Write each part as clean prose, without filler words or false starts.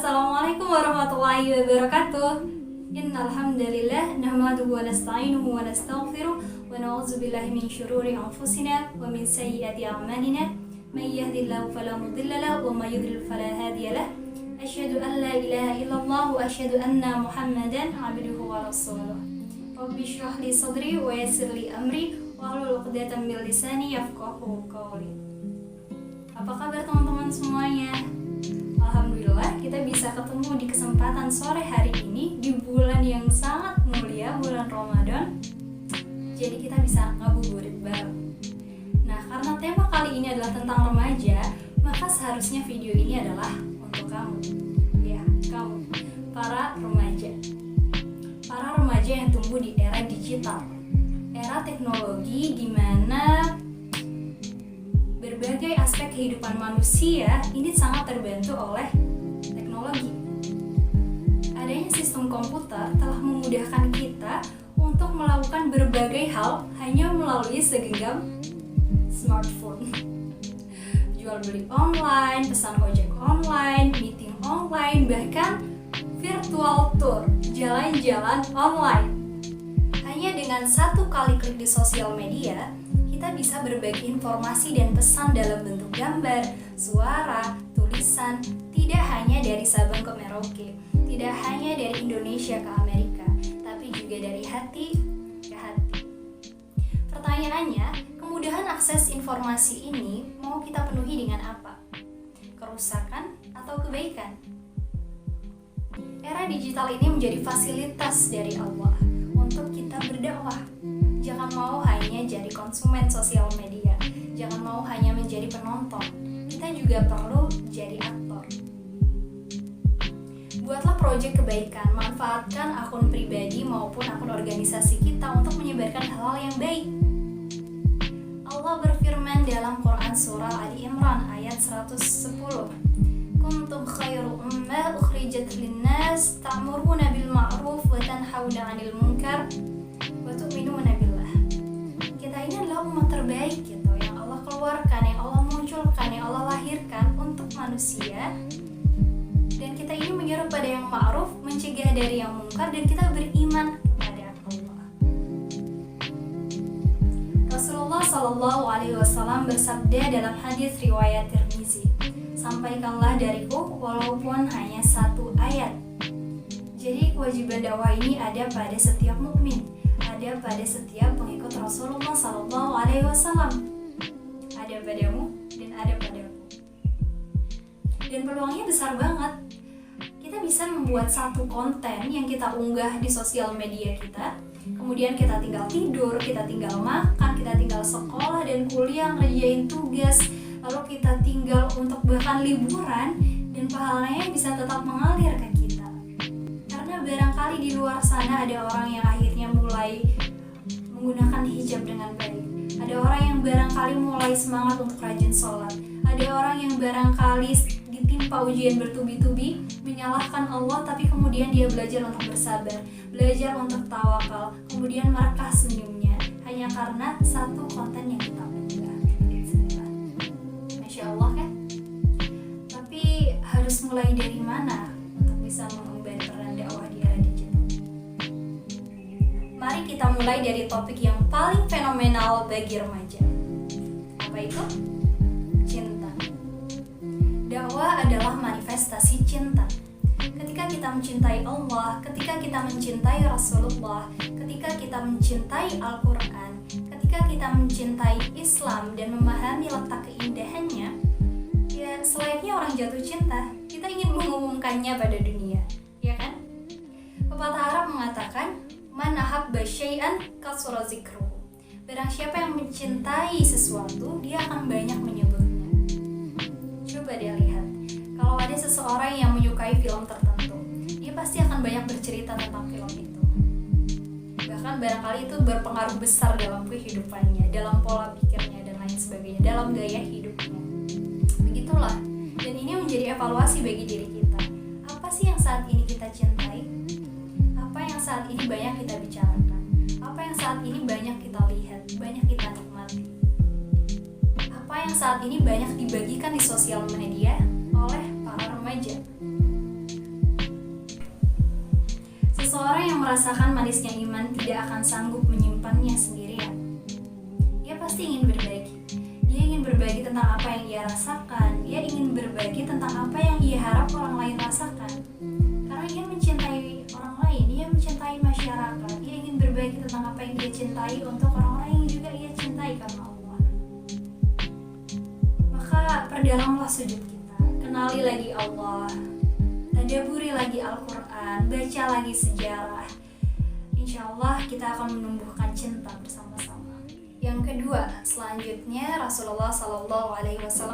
Assalamualaikum warahmatullahi wabarakatuh. Innal hamdalillah nahmaduhu wa nasta'inuhu wa nastaghfiruh wa na'udzu billahi min syururi anfusina wa min sayyiati a'malina. May yahdihillahu fala mudilla lahu wa may yudlil fala hadiya lahu. Asyhadu an la ilaha illallah wa asyhadu anna Muhammadan 'abduhu wa rasuluh. Rabbi shrah li sadri wa yassir li amri wahlul 'uqdatam min lisani yafqahu qawli. Apa kabar teman-teman semuanya? Alhamdulillah kita bisa ketemu di kesempatan sore hari ini di bulan yang sangat mulia, bulan Ramadan. Jadi kita bisa ngabuburit bareng. Nah, karena tema kali ini adalah tentang remaja, maka seharusnya video ini adalah untuk kamu. Ya, kamu, para remaja. Para remaja yang tumbuh di era digital. Era teknologi di mana berbagai aspek kehidupan manusia ini sangat terbantu oleh teknologi. Adanya sistem komputer telah memudahkan kita untuk melakukan berbagai hal hanya melalui segenggam smartphone. Jual beli online, pesan ojek online, meeting online, bahkan virtual tour, jalan-jalan online. Hanya dengan satu kali klik di sosial media, kita bisa berbagi informasi dan pesan dalam bentuk gambar, suara, tulisan, tidak hanya dari Sabang ke Merauke, tidak hanya dari Indonesia ke Amerika, tapi juga dari hati ke hati. Pertanyaannya, kemudahan akses informasi ini mau kita penuhi dengan apa? Kerusakan atau kebaikan? Era digital ini menjadi fasilitas dari Allah untuk kita berdakwah. Jangan mau hanya jadi konsumen sosial media. Jangan mau hanya menjadi penonton. Kita juga perlu jadi aktor. Buatlah proyek kebaikan. Manfaatkan akun pribadi maupun akun organisasi kita untuk menyebarkan hal-hal yang baik. Allah berfirman dalam Quran Surah Ali Imran ayat 110. Kuntum khairu ummah ukhrijat linnas ta'muruna bil ma'ruf wa tanhauna 'anil munkar wa tu'minuna billah. Kita ini adalah umat terbaik gitu, yang Allah keluarkan, yang Allah munculkan, yang Allah lahirkan untuk manusia. Dan kita ini menyeru pada yang ma'ruf, mencegah dari yang munkar, dan kita beriman kepada Allah. Rasulullah SAW bersabda dalam hadis riwayat Tirmizi, sampaikanlah dariku walaupun hanya satu ayat. Jadi kewajiban dakwah ini ada pada setiap mukmin, ada pada setiap pengikut Rasulullah SAW. Ada padamu dan ada padaku. Dan peluangnya besar banget. Kita bisa membuat satu konten yang kita unggah di sosial media kita. Kemudian kita tinggal tidur, kita tinggal makan, kita tinggal sekolah dan kuliah, ngerjain tugas. Lalu kita tinggal untuk bahkan liburan, dan pahalanya bisa tetap mengalir ke kita. Karena barangkali di luar sana ada orang yang akhirnya mulai menggunakan hijab dengan baik. Ada orang yang barangkali mulai semangat untuk rajin sholat. Ada orang yang barangkali ditimpa ujian bertubi-tubi, menyalahkan Allah, tapi kemudian dia belajar untuk bersabar, belajar untuk tawakal, kemudian merekah senyumnya hanya karena satu konten yang kita unggah. Masya Allah kan? Tapi harus mulai dari mana untuk bisa mengemban peran dakwah di era digital? Mari kita mulai dari topik yang paling fenomenal bagi remaja. Apa itu? Cinta. Dakwah adalah manifestasi cinta. Ketika kita mencintai Allah, ketika kita mencintai Rasulullah, ketika kita mencintai Al-Quran, ketika kita mencintai Islam dan memahami letak keindahannya, ya selayaknya orang jatuh cinta, kita ingin mengumumkannya pada dunia, ya kan? Pepatah Arab mengatakan, man ahabba syai'an kasura zikruhu. Barang siapa yang mencintai sesuatu, dia akan banyak menyebutnya. Coba dia lihat, kalau ada seseorang yang menyukai film tertentu, dia pasti akan banyak bercerita tentang film itu. Bahkan barangkali itu berpengaruh besar dalam kehidupannya, dalam pola pikirnya dan lain sebagainya, dalam gaya hidupnya. Begitulah. Dan ini menjadi evaluasi bagi diri kita. Apa sih yang saat ini kita cintai? Apa yang saat ini banyak kita bicarakan? Apa yang saat ini banyak kita lihat, banyak kita nikmati? Apa yang saat ini banyak dibagikan di sosial media oleh para remaja? merasakan manisnya iman tidak akan sanggup menyimpannya sendirian. Ia pasti ingin berbagi. Dia ingin berbagi tentang apa yang ia rasakan. Dia ingin berbagi tentang apa yang ia harap orang lain rasakan. Karena ia mencintai orang lain, ia mencintai masyarakat. Ia ingin berbagi tentang apa yang dia cintai untuk orang lain yang juga ia cintai karena Allah. Maka perdalamlah sujud kita. Kenali lagi Allah. Tadaburi lagi Al-Quran. Baca lagi sejarah. Insya Allah kita akan menumbuhkan cinta bersama-sama. Yang kedua, selanjutnya Rasulullah SAW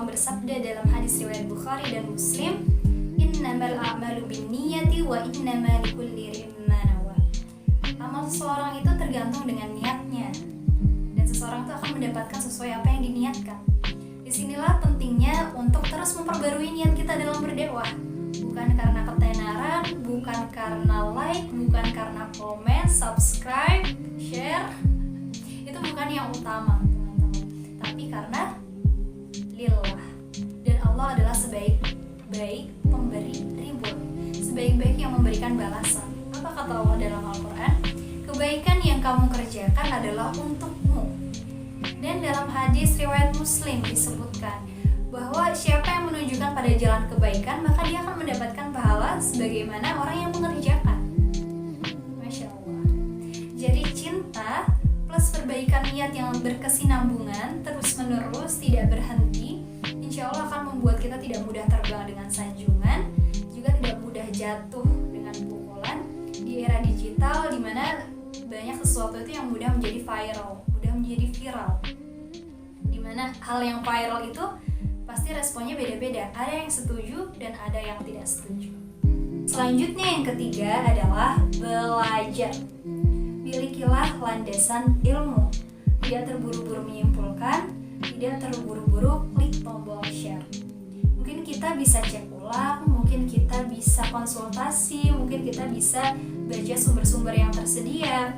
bersabda dalam hadis riwayat Bukhari dan Muslim, "Innamal a'malu binniyati wa innama likulli imrin ma nawa." Amal seseorang itu tergantung dengan niatnya, dan seseorang itu akan mendapatkan sesuai apa yang diniatkan. Disinilah pentingnya untuk terus memperbarui niat kita dalam berdakwah. Bukan karena ketenaran, bukan karena like, bukan karena komen, subscribe, share. Itu bukan yang utama, teman-teman. Tapi karena lillah. Dan Allah adalah sebaik-baik pemberi reward, sebaik-baik yang memberikan balasan. Apa kata Allah dalam Al-Quran? Kebaikan yang kamu kerjakan adalah untukmu. Dan dalam hadis riwayat Muslim disebutkan bahwa siapa yang menunjukkan pada jalan kebaikan, maka dia akan mendapatkan pahala sebagaimana orang yang mengerjakan. Masya Allah. Jadi cinta plus perbaikan niat yang berkesinambungan terus menerus, tidak berhenti, insya Allah akan membuat kita tidak mudah terbang dengan sanjungan, juga tidak mudah jatuh dengan pukulan di era digital, di mana banyak sesuatu itu yang mudah menjadi viral, mudah menjadi viral, di mana hal yang viral itu pasti responnya beda-beda, ada yang setuju dan ada yang tidak setuju. Selanjutnya yang ketiga adalah belajar. Milikilah landasan ilmu. Tidak terburu-buru menyimpulkan, tidak terburu-buru klik tombol share. Mungkin kita bisa cek ulang, mungkin kita bisa konsultasi, mungkin kita bisa baca sumber-sumber yang tersedia.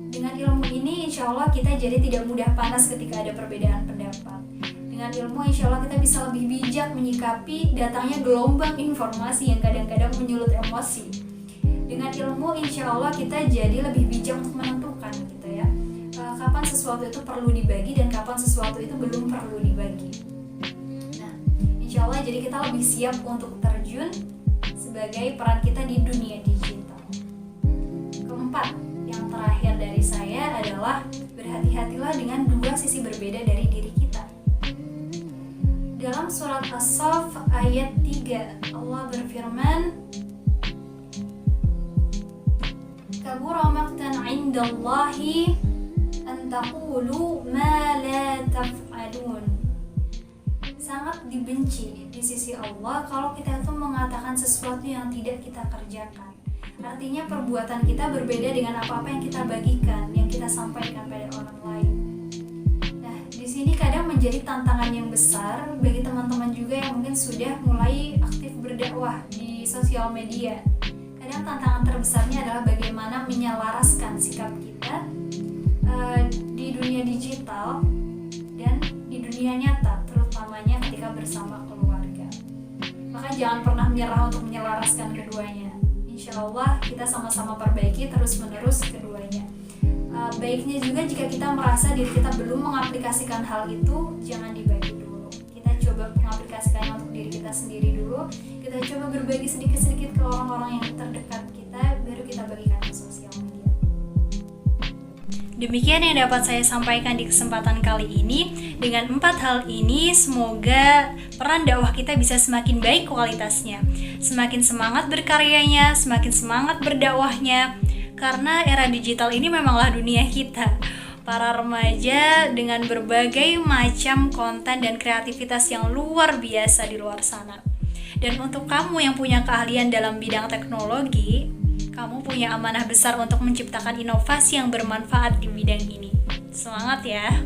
Dengan ilmu ini insya Allah kita jadi tidak mudah panas ketika ada perbedaan pendapat. Dengan ilmu insya Allah kita bisa lebih bijak menyikapi datangnya gelombang informasi yang kadang-kadang menyulut emosi. Dengan ilmu insya Allah kita jadi lebih bijak untuk menentukan gitu ya, kapan sesuatu itu perlu dibagi dan kapan sesuatu itu belum perlu dibagi. Nah, insya Allah jadi kita lebih siap untuk terjun sebagai peran kita di dunia digital. Keempat, yang terakhir dari saya adalah berhati-hatilah dengan dua sisi berbeda dari diri kita. Dalam surat As-Saff ayat 3 Allah berfirman, kabura maqtan 'indallahi an taqulu ma la taf'alun. Sangat dibenci di sisi Allah kalau kita itu mengatakan sesuatu yang tidak kita kerjakan. Artinya perbuatan kita berbeda dengan apa-apa yang kita bagikan, yang kita sampaikan pada orang lain. Nah, di sini kadang menjadi tantangan yang besar bagi teman-teman juga yang mungkin sudah mulai aktif berdakwah di sosial media. Kadang tantangan terbesarnya adalah bagaimana menyelaraskan sikap kita di dunia digital dan di dunia nyata, terutamanya ketika bersama keluarga. Maka jangan pernah menyerah untuk menyelaraskan keduanya. Insya Allah kita sama-sama perbaiki terus-menerus keduanya. Baiknya juga jika kita merasa diri kita belum mengaplikasikan hal itu, jangan dibagi dulu. Kita coba mengaplikasikannya untuk diri kita sendiri dulu. Kita coba berbagi sedikit-sedikit ke orang-orang yang terdekat kita, baru kita bagikan ke sosial media. Demikian yang dapat saya sampaikan di kesempatan kali ini. Dengan 4 hal ini, semoga peran dakwah kita bisa semakin baik kualitasnya, semakin semangat berkaryanya, semakin semangat berdakwahnya. Karena era digital ini memanglah dunia kita, para remaja dengan berbagai macam konten dan kreativitas yang luar biasa di luar sana. Dan untuk kamu yang punya keahlian dalam bidang teknologi, kamu punya amanah besar untuk menciptakan inovasi yang bermanfaat di bidang ini. Semangat ya!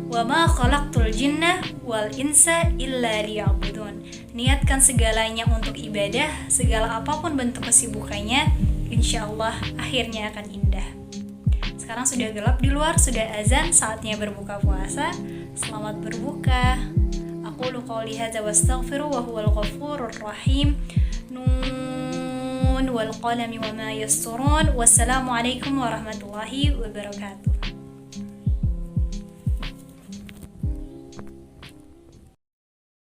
Wa ma khalaqtul jinna wal insa illa liya'budun. Niatkan segalanya untuk ibadah, segala apapun bentuk kesibukannya, insya Allah akhirnya akan indah. Sekarang sudah gelap di luar, sudah azan, saatnya berbuka puasa. Selamat berbuka. Aqulu qouli hadza wastaghfiru wa huwal ghafurur rahim. Nun wal qalami wama yasturun. Wassalamualaikum warahmatullahi wabarakatuh.